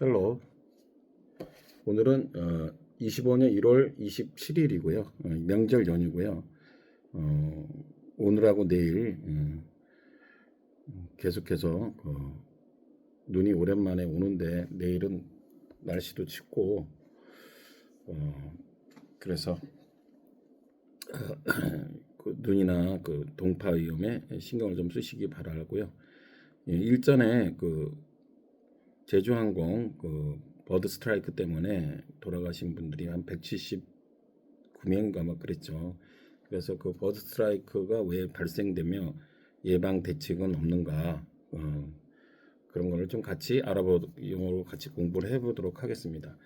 헬로. 오늘은 25년 1월 27일이고요. 명절 연휴고요. 오늘하고 내일 계속해서 눈이 오랜만에 오는데 내일은 날씨도 춥고 그래서 그 눈이나 그 동파 위험에 신경을 좀 쓰시기 바라고요. 일전에 그 제주항공 버드 스트라이크 때문에 돌아가신 분들이 한 179명인가 막 그랬죠. 그래서 그 버드 스트라이크가 왜 발생되며 예방 대책은 없는가, 그런 거를 좀 같이 용어로 같이 공부를 해보도록 하겠습니다.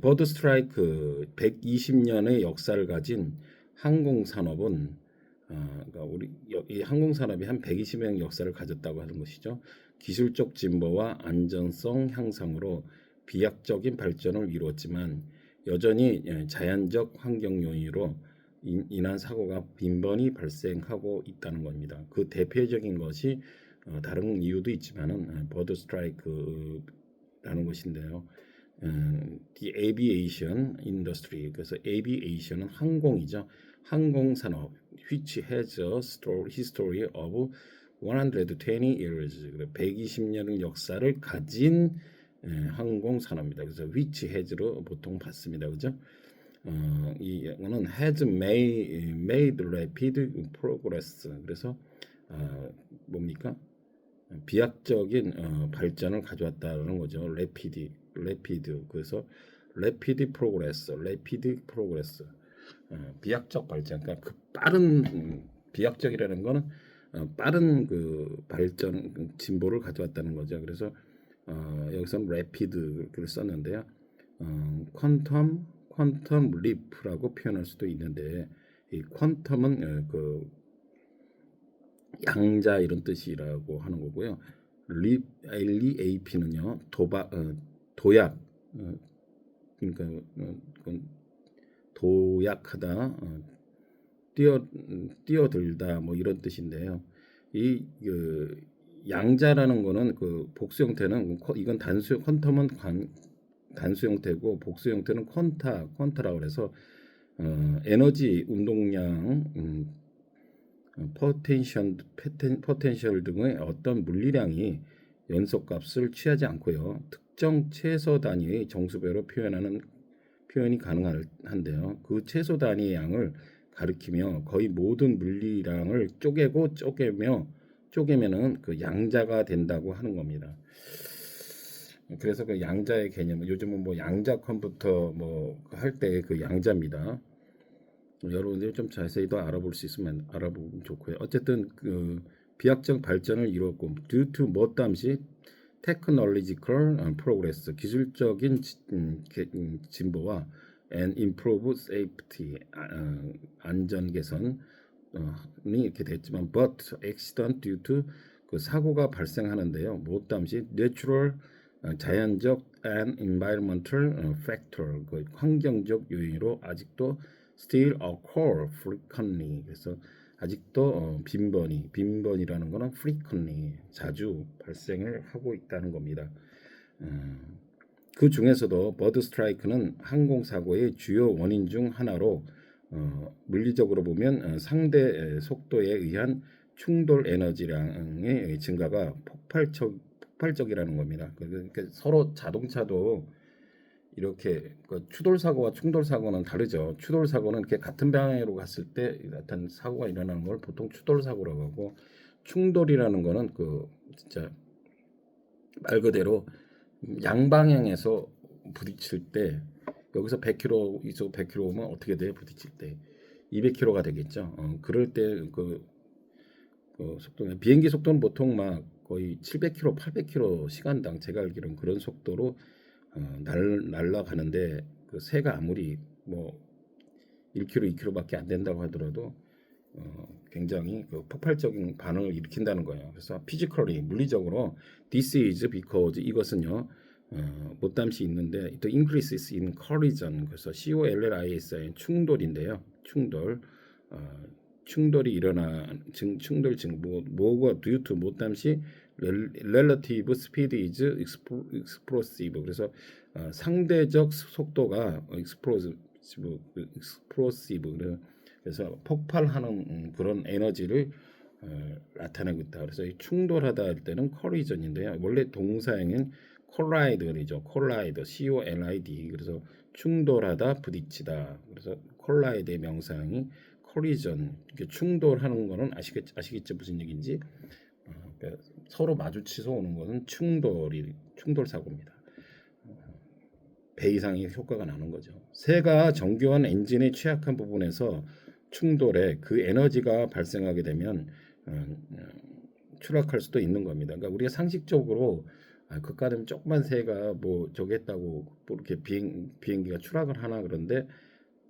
버드 스트라이크 120년의 역사를 가진 항공산업은 그러니까 이 항공산업이 한 120년 역사를 가졌다고 하는 것이죠. 기술적 진보와 안전성 향상으로 비약적인 발전을 이루었지만 여전히 자연적 환경 요인으로 인한 사고가 빈번히 발생하고 있다는 겁니다. 그 대표적인 것이 다른 이유도 있지만은 버드 스트라이크라는 것인데요. The aviation industry, 그래서 aviation은 항공이죠. 항공산업, which has a history of 120 years, 120년의 역사를 가진 항공산업입니다. 그래서 which has로 보통 받습니다. 그죠? 이거는 has made rapid progress. 그래서 뭡니까? 비약적인 발전을 가져왔다는 거죠. rapid. 그래서 rapid progress. 비약적 발전. 그러니까 그 빠른 비약적이라는 거는 빠른 그 발전 진보를 가져왔다는 거죠. 그래서 여기서는 rapid를 썼는데요. 퀀텀 립라고 표현할 수도 있는데 이 퀀텀은 그 양자 이런 뜻이라고 하는 거고요. LEAP는요 도약, 그러니까 도약하다, 뛰어들다 뭐 이런 뜻인데요. 이 양자라는 거는 그 복수 형태는 이건 퀀텀은 단수 형태고 복수 형태는 퀀타라고 해서 에너지, 운동량, 포텐셜 등의 어떤 물리량이 연속값을 취하지 않고요. 특정 최소 단위의 정수배로 표현이 가능한데요. 그 최소 단위의 양을 가리키며 거의 모든 물리량을 쪼개면은 그 양자가 된다고 하는 겁니다. 그래서 그 양자의 개념은 요즘은 뭐 양자 컴퓨터 뭐 할 때 그 양자입니다. 여러분들이 좀 자세히 더 알아볼 수 있으면 알아보면 좋고요. 어쨌든 그 비약적 발전을 이뤘고 due to 뭐 땀시 technological progress, 기술적인 진보와 and improve safety, 안전 개선이 이렇게 됐지만 but accident due to 그 사고가 발생하는데요. 뭐 땀시 natural, 자연적 and environmental factor, 그 환경적 요인으로 아직도 still occur frequently. 그래서 아직도 빈번이라는 거는 frequently, 자주 발생을 하고 있다는 겁니다. 그 중에서도 버드 스트라이크는 항공사고의 주요 원인 중 하나로 물리적으로 보면 상대 속도에 의한 충돌 에너지량의 증가가 폭발적이라는 겁니다. 그러니까 서로 자동차도 이렇게 그 추돌 사고와 충돌 사고는 다르죠. 추돌 사고는 이렇게 같은 방향으로 갔을 때 어떤 사고가 일어나는 걸 보통 추돌 사고라고 하고, 충돌이라는 거는 그 진짜 말 그대로 양방향에서 부딪힐 때, 여기서 100km 이쪽 100km 오면 어떻게 돼? 부딪힐 때 200km가 되겠죠. 그럴 때 그 속도는, 비행기 속도는 보통 막 거의 700km, 800km 시간당, 제가 알기로는 그런 속도로 날아가는데, 그 새가 아무리 뭐 1km, 2km밖에 안 된다고 하더라도 굉장히 그 폭발적인 반응을 일으킨다는 거예요. 그래서 physically, 물리적으로 this is because, 이것은요 못담시 있는데 또 increases in collision, 그래서 COLLISIN 충돌인데요. 충돌이 일어나 충돌 뭐가 due to 못담시 relative speed is explosive. 그래서 상대적 속도가 explosive. 그래서 폭발하는 그런 에너지를 나타내고 있다. 그래서 이 충돌하다 할 때는 collision인데요. 원래 동사형은 collide이죠. collide, C-O-L-I-D. 그래서 충돌하다, 부딪히다. 그래서 collide의 명사형이 collision. 이렇게 충돌하는 거는 아시겠죠? 무슨 얘기인지. 그러니까 서로 마주치서 오는 것은 충돌 사고입니다. 배 이상의 효과가 나는 거죠. 새가 정교한 엔진의 취약한 부분에서 충돌해 그 에너지가 발생하게 되면 추락할 수도 있는 겁니다. 그러니까 우리가 상식적으로 그까짓 조그만 새가 뭐 저기 했다고 뭐 이렇게 비행기가 추락을 하나 그런데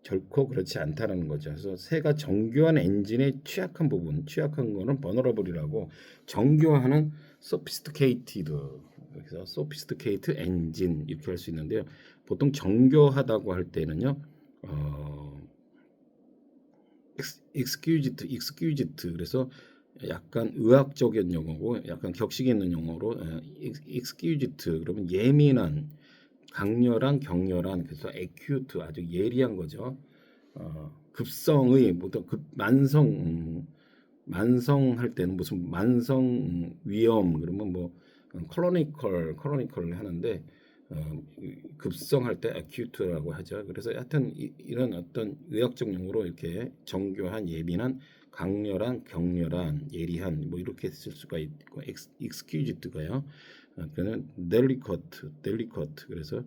결코 그렇지 않다는 거죠. 그래서 새가 정교한 엔진의 취약한 거는 vulnerable이라고 정교화하는 sophisticated, 그래서 sophisticated engine 이렇게 할 수 있는데요. 보통 정교하다고 할 때는요, exquisite 그래서 약간 의학적인 용어고 약간 격식 있는 용어로 exquisite 그러면 예민한, 강렬한, 격렬한, 그래서 acute 아주 예리한 거죠. 급성의 만성 할 때는 무슨 만성 위험 그러면 뭐 크로니컬 하는데 급성할 때 acute라고 하죠. 그래서 하여튼 이런 어떤 의학적 용어로 이렇게 정교한, 예민한, 강렬한, 격렬한, 예리한 뭐 이렇게 쓸 수가 있고 exquisite가요. 그는 delicate 그래서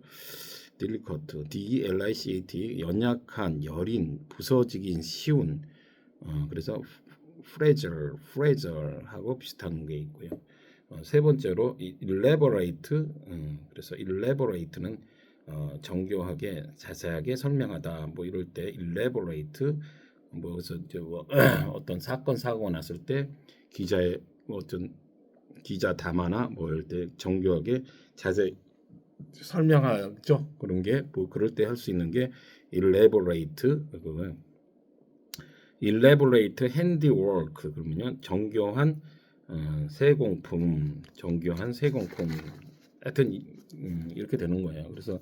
delicate D-E-L-I-C-A-T 연약한, 여린, 부서지긴 쉬운 그래서 fragile하고 비슷한 게 있고요. 세 번째로 elaborate 그래서 elaborate는 정교하게 자세하게 설명하다 뭐 이럴 때 elaborate 뭐 그래서 이제 어떤 사건 사고가 났을 때 기자의 어떤 기자 담화나 뭐 이럴 때 정교하게 자세히 설명하죠. 그런 게 뭐 그럴 때 할 수 있는 게 elaborate 그거는 elaborate handiwork 그러면요 정교한 정교한 세공품 하여튼 이렇게 되는 거예요. 그래서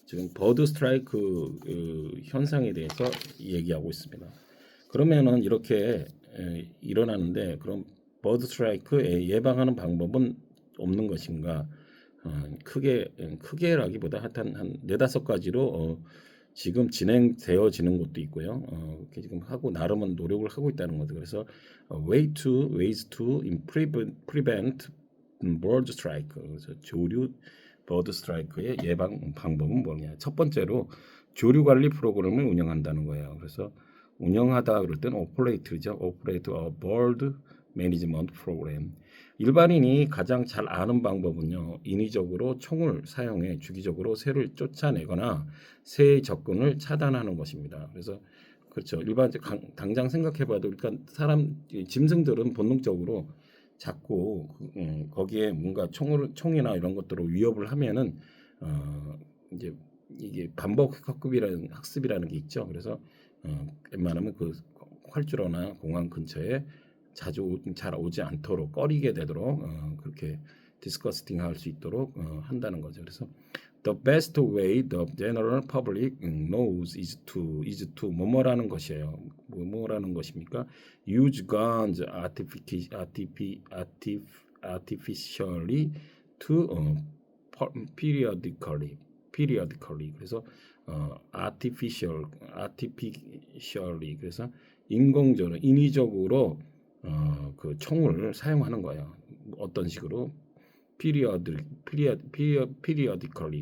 지금 버드 스트라이크 현상에 대해서 얘기하고 있습니다. 그러면은 이렇게 일어나는데 그럼 버드 스트라이크 예방하는 방법은 없는 것인가? 크게라기보다 한 네다섯 가지로 지금 진행되어지는 것도 있고요. 이렇게 지금 하고 나름은 노력을 하고 있다는 거죠. 그래서 ways to prevent bird strike. 그래서 조류 버드 스트라이크의 예방 방법은 뭐냐? 첫 번째로 조류 관리 프로그램을 운영한다는 거예요. 그래서 운영하다 그럴 때는 operate죠. operate a bird management program. 일반인이 가장 잘 아는 방법은요. 인위적으로 총을 사용해 주기적으로 새를 쫓아내거나 새의 접근을 차단하는 것입니다. 그래서 그렇죠. 당장 생각해봐도 그러니까 짐승들은 본능적으로 자꾸 거기에 뭔가 총이나 이런 것들로 위협을 하면은 이제 이게 반복 학습이라는 게 있죠. 그래서 웬만하면 그 활주로나 공항 근처에 잘 오지 않도록 꺼리게 되도록 그렇게 디스커스팅 할 수 있도록 한다는 거죠. 그래서 the best way the general public knows is to 뭐뭐라는 것이에요. 뭐뭐라는 것입니까? use guns artificially to periodically 그래서 artificially 그래서 인위적으로 그 총을 사용하는 거예요. 어떤 식으로 periodically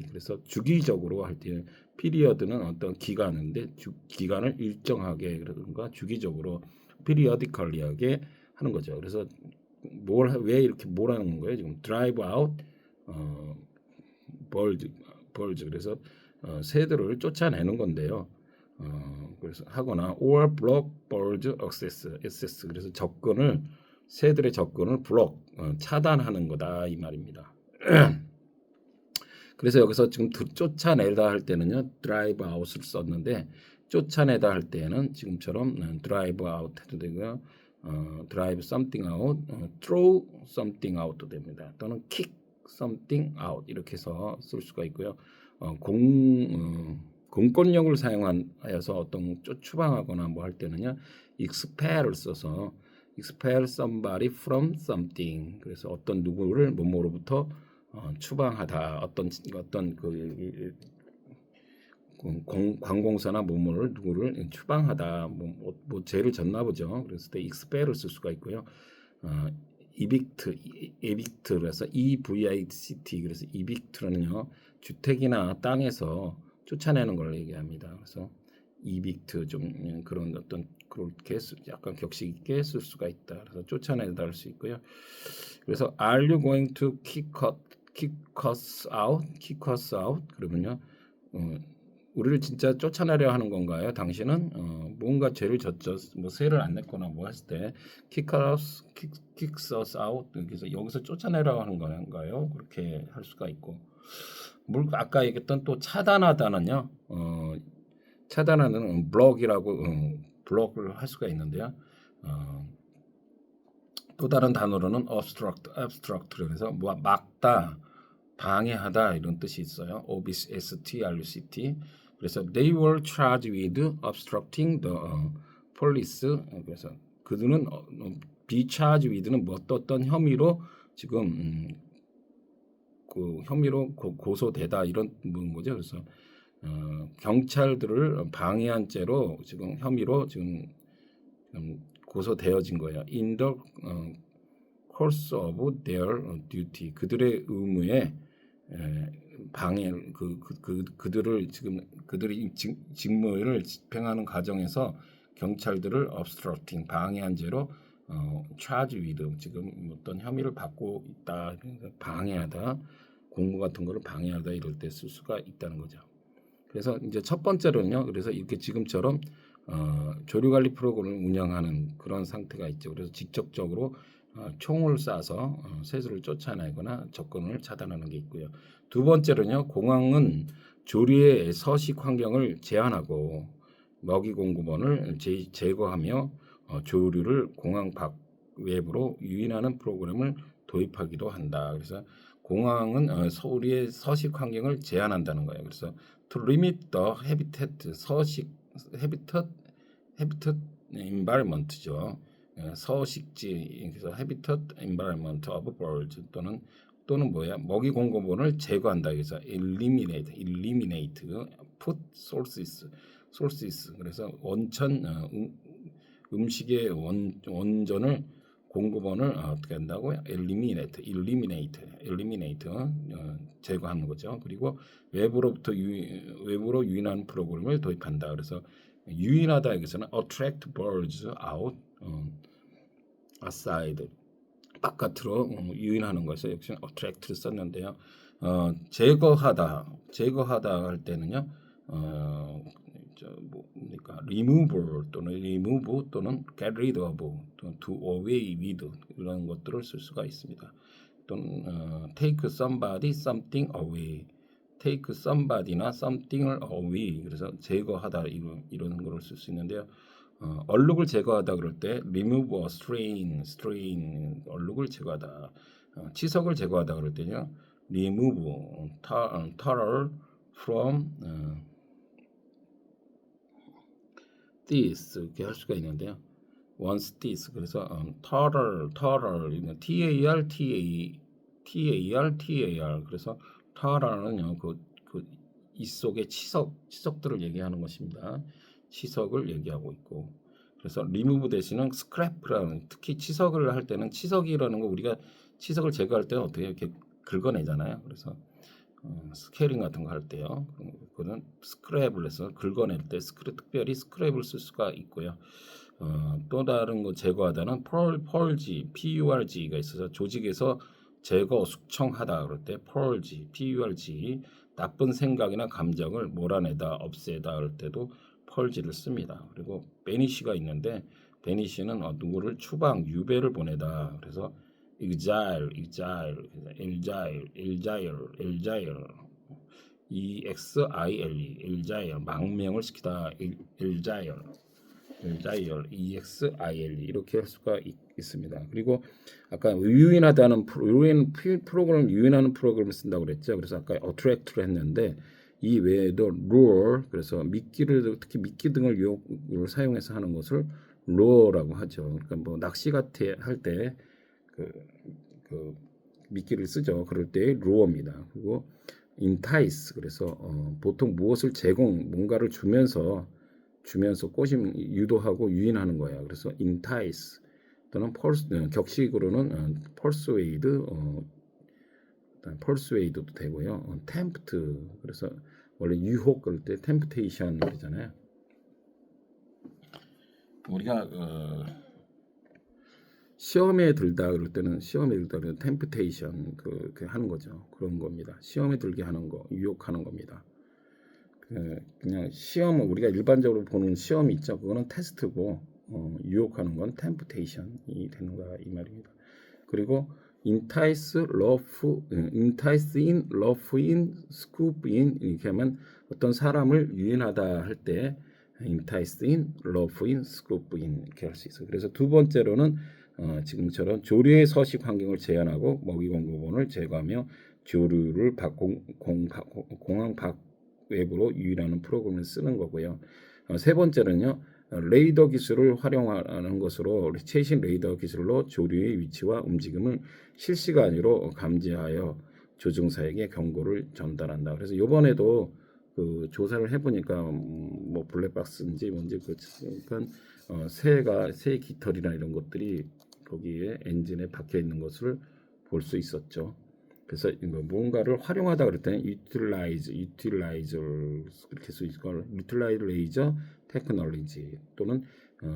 그래서 주기적으로 할 때 period는 어떤 기간인데 기간을 일정하게 그러든가 주기적으로 periodically하게 하는 거죠. 그래서 왜 이렇게 뭐라는 거예요? 지금 drive out birds 그래서 새들을 쫓아내는 건데요. 그래서 하거나 or block bird access 그래서 새들의 접근을 차단하는 거다 이 말입니다. 그래서 여기서 지금 쫓아내다 할 때는요 drive out을 썼는데 쫓아내다 할 때는 지금처럼 drive out 해도 되고요 drive something out, throw something out도 됩니다. 또는 kick something out 이렇게 해서 쓸 수가 있고요. 공권력을 사용하여서 어떤 추방하거나 뭐 할 때는요, expel을 써서 expel somebody from something. 그래서 어떤 누구를 뭐뭐로부터 추방하다. 어떤 그 관공서나 뭐뭐를 누구를 추방하다. 뭐 죄를 졌나 보죠. 그랬을 때 expel을 쓸 수가 있고요. evict그래서 evict 그래서 evict는요 주택이나 땅에서 쫓아내는 걸 얘기합니다. 그래서 evict 좀 그런 어떤 그렇게 약간 격식 있게 쓸 수가 있다. 그래서 쫓아내다 할 수 있고요. 그래서 are you going to kick us out? kick us out? 그러면요. 우리를 진짜 쫓아내려 하는 건가요? 당신은 뭔가 죄를 졌죠. 뭐 세를 안 냈거나 뭐 했을 때 kick us out. 그래서 여기서 쫓아내려 하는 건가요? 그렇게 할 수가 있고. 아까 얘기했던 또 차단하다는요. 차단하는 블록이라고 블록을 할 수가 있는데요. 또 다른 단어로는 obstruct를 해서 뭐 막다, 방해하다 이런 뜻이 있어요. obstruct. 그래서 they were charged with obstructing the police. 그래서 그들은 be charged with는 뭐 어떤 혐의로 지금 그 혐의로 고소되다 이런 거죠. 그래서 경찰들을 방해한 죄로 지금 혐의로 지금 고소되어진 거예요. In the course of their duty. 그들의 의무에 방해 그들을 지금 그들이 직무를 집행하는 과정에서 경찰들을 obstructing 방해한 죄로 charge with 지금 어떤 혐의를 받고 있다. 방해하다 공무 같은 거를 방해하다 이럴 때 쓸 수가 있다는 거죠. 그래서 이제 첫 번째로는요. 그래서 이렇게 지금처럼 조류관리 프로그램을 운영하는 그런 상태가 있죠. 그래서 직접적으로 총을 쏴서 세수를 쫓아내거나 접근을 차단하는 게 있고요. 두 번째로는요. 공항은 조류의 서식 환경을 제한하고 먹이 공급원을 제거하며 조류를 공항 밖 외부로 유인하는 프로그램을 도입하기도 한다. 그래서 공항은 서울의 서식 환경을 제한한다는 거예요. 그래서 to limit the habitat 서식 habitat environment죠. 서식지 그래서 habitat environment of birds 또는 뭐야 먹이 공급원을 제거한다. 그래서 eliminate food sources 그래서 원천 음식의 원전을 공급원을 어떻게 한다고요? eliminate 제거하는 거죠. 그리고 외부로 유인하는 프로그램을 도입한다. 그래서 유인하다 여기서는 attract birds out outside 바깥으로 유인하는 것을 역시 attract를 썼는데요. 제거하다 할 때는요. 그러니까 remove 또는 get rid of 또는 do away with 이런 것들을 쓸 수가 있습니다. 또는 take somebody something away take somebody나 something을 away 그래서 제거하다 이런 거를 쓸 수 있는데요. 얼룩을 제거하다 그럴 때 remove a stain 얼룩을 제거하다. 치석을 제거하다 그럴 때요. remove tar from this 이렇게 할 수가 있는데요. once this 그래서 tarer TAR 그래서 tarar는요 이 속의 치석들을 얘기하는 것입니다. 치석을 얘기하고 있고 그래서 remove 대신은 scrap라는 특히 치석을 할 때는 치석이라는 거 우리가 치석을 제거할 때는 어떻게 이렇게 긁어내잖아요. 그래서 스케일링 같은 거 할 때요. 그거는 스크랩을 해서 긁어낼 때 특별히 스크랩을 쓸 수가 있고요. 또 다른 거 제거하다는 purge가 있어서 조직에서 제거 숙청하다 그럴 때 purge 나쁜 생각이나 감정을 몰아내다 없애다 할 때도 purge를 씁니다. 그리고 banish가 있는데 banish는 누구를 추방 유배를 보내다 그래서 exile exile 망명을 시키다 exile exile 이렇게 할 수가 있습니다. 그리고 아까 유인하다는 프로그램 유인하는 프로그램을 쓴다고 그랬죠. 그래서 아까 attract를 했는데 이 외에도 lure 그래서 미끼를 특히 미끼 등을 유혹을 사용해서 하는 것을 lure라고 하죠. 그러니까 뭐 낚시 같이 할때 그 미끼를 쓰죠. 그럴 때 lure입니다. 그리고 entice 그래서 보통 무엇을 뭔가를 주면서 꼬심 유도하고 유인하는 거예요. 그래서 entice 또는 격식으로는 persuade도 되고요. tempt 그래서 원래 유혹 그럴 때 temptation 그러잖아요. 우리가 시험에 들다 그럴 때는 temptation 그 하는 거죠. 그런 겁니다. 시험에 들게 하는 거, 유혹하는 겁니다. 그냥 시험 우리가 일반적으로 보는 시험이 있죠. 그거는 테스트고 유혹하는 건 temptation이 되는 거야 이 말입니다. 그리고 entice in, lough in, scoop in 이렇게 하면 어떤 사람을 유인하다 할 때 entice in, lough in, scoop in 이렇게 할 수 있어요. 그래서 두 번째로는 지금처럼 조류의 서식 환경을 제한하고 먹이 공급원을 제거하며 조류를 공항 밖 외부로 유인하는 프로그램을 쓰는 거고요. 세 번째는요. 레이더 기술을 활용하는 것으로 최신 레이더 기술로 조류의 위치와 움직임을 실시간으로 감지하여 조종사에게 경고를 전달한다. 그래서 이번에도 그 조사를 해보니까 뭐 블랙박스인지 뭔지 그러니까 새 깃털이나 이런 것들이 거기에 엔진에 박혀 있는 것을 볼 수 있었죠. 그래서 뭔가를 활용하다 그럴 때는 utilize 그렇게 쓸 걸 utilize laser technology 또는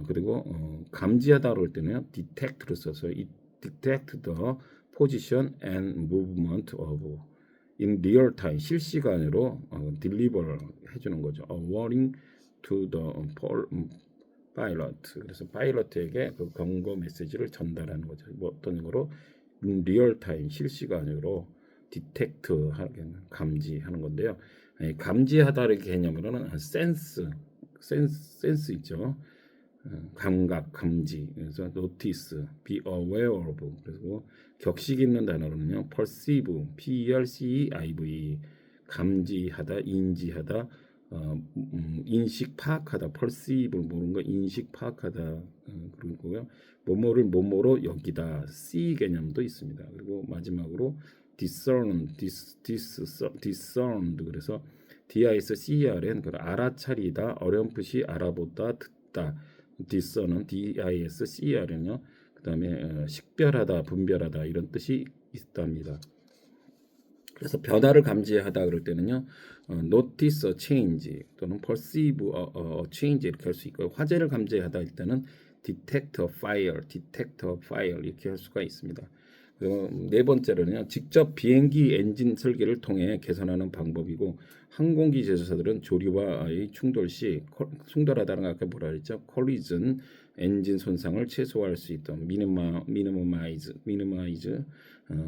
그리고 감지하다 그럴 때는 detect를 써서 detect the position and movement of in real time 실시간으로 deliver 해주는 거죠. A warning to the pilot 그래서 파일럿에게 그 경고 메시지를 전달하는 거죠. 뭐 어떤 거로 리얼타임 실시간으로 디텍트 하는 감지하는 건데요. 감지하다의 개념으로는 센스 있죠. 감각, 감지. 그래서 notice, be aware of. 그리고 격식 있는 단어로는요. perceive, perceive. 감지하다, 인지하다, 인식 파악하다, perceive 모르는 거 인식 파악하다 그리고요. 뭐뭐로 여기다, see 개념도 있습니다. 그리고 마지막으로 discerned 그래서 discern 그 알아차리다, 어렴풋이 알아보다, 듣다. discern은 discern은요. 그다음에 식별하다, 분별하다 이런 뜻이 있답니다. 그래서 변화를 감지하다 그럴 때는요, notice a change 또는 perceive a change 이렇게 할 수 있고 화재를 감지하다 할 때는 detect a fire 이렇게 할 수가 있습니다. 그리고 네 번째로는요, 직접 비행기 엔진 설계를 통해 개선하는 방법이고 항공기 제조사들은 조류와의 충돌 시 충돌하다는 아까 뭐라 그랬죠? collision 엔진 손상을 최소화할 수 있도록 minimize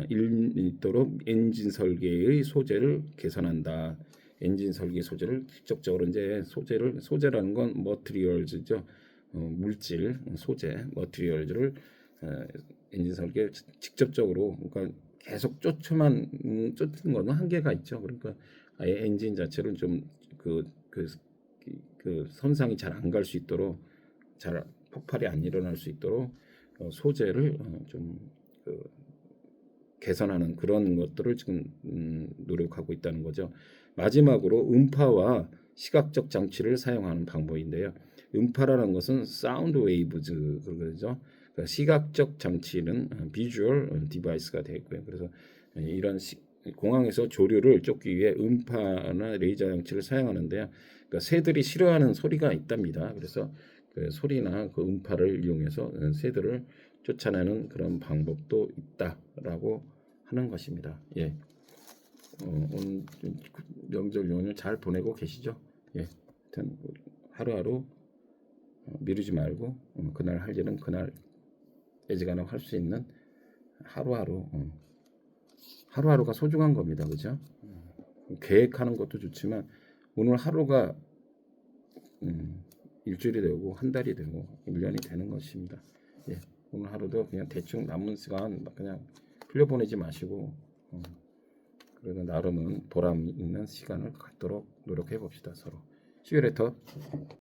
일도록 엔진 설계의 소재를 개선한다. 엔진 설계 소재를 직접적으로 이제 소재라는 건 materials죠. 물질, 소재, materials를 엔진 설계 직접적으로 그러니까 계속 쫓는 거는 한계가 있죠. 그러니까 아예 엔진 자체를 좀 그 손상이 잘 안 갈 수 있도록 잘 폭발이 안 일어날 수 있도록 소재를 좀 개선하는 그런 것들을 지금 노력하고 있다는 거죠. 마지막으로 음파와 시각적 장치를 사용하는 방법인데요. 음파라는 것은 사운드 웨이브즈 그러죠. 그러니까 시각적 장치는 비주얼 디바이스가 되고요. 그래서 이런 공항에서 조류를 쫓기 위해 음파나 레이저 장치를 사용하는데요. 그러니까 새들이 싫어하는 소리가 있답니다. 그래서 그 소리나 그 음파를 이용해서 새들을 쫓아내는 그런 방법도 있다라고 하는 것입니다. 예. 오늘 명절 연휴 잘 보내고 계시죠? 예. 하여튼 하루하루 미루지 말고 그날 할 일은 그날 애지간하면 할 수 있는 하루하루가 소중한 겁니다. 그죠? 계획하는 것도 좋지만 오늘 하루가 일주일이 되고 한 달이 되고 1년이 되는 것입니다. 예, 오늘 하루도 그냥 대충 남은 시간 막 그냥 흘려보내지 마시고 그래도 나름은 보람 있는 시간을 갖도록 노력해 봅시다 서로. See you later.